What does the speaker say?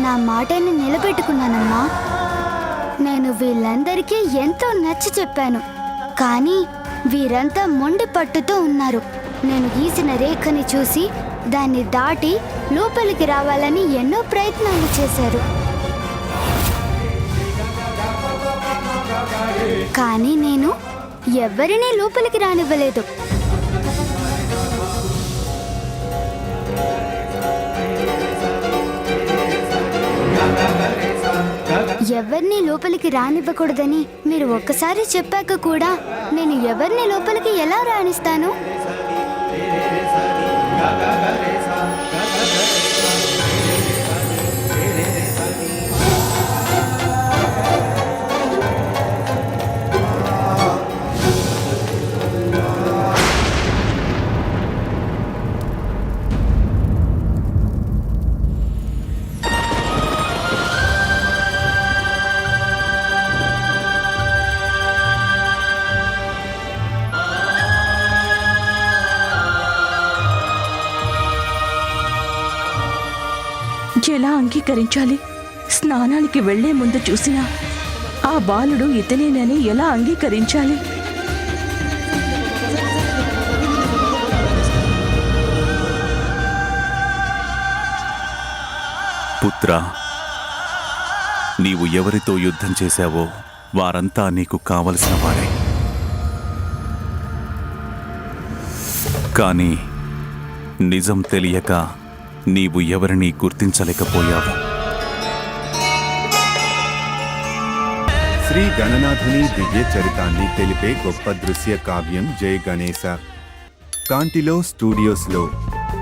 నా మాటని నిలబెట్టుకున్నానమ్మా. నేను వీళ్ళందరికీ ఎంతో నచ్చి చెప్పాను, కానీ వీరంతా మొండి పట్టుతో ఉన్నారు. నేను గీసిన రేఖని చూసి దాన్ని దాటి లోపలికి రావాలని ఎన్నో ప్రయత్నాలు చేశారు, కానీ నేను ఎవరినీ లోపలికి రానివ్వలేదు. ఎవరిని లోపలికి రానివ్వకూడదని మీరు ఒక్కసారి చెప్పాక కూడా నేను ఎవరిని లోపలికి ఎలా రాణిస్తాను? ఎలా అంగీకరించాలి? స్నానానికి వెళ్లే ముందు చూసినా ఆ బాలుడు ఇతనేనని ఎలా అంగీకరించాలి? పుత్రా, నీవు ఎవరితో యుద్ధం చేశావో వారంతా నీకు కావలసిన వారే. కానీ నిజం తెలియక నీవు ఎవరిని గుర్తించలేకపోయావు. శ్రీ గణనాథుని దివ్య చరితాన్ని తెలిపే గొప్ప దృశ్య కావ్యం జై గణేశ. కాంటిలో స్టూడియోస్లో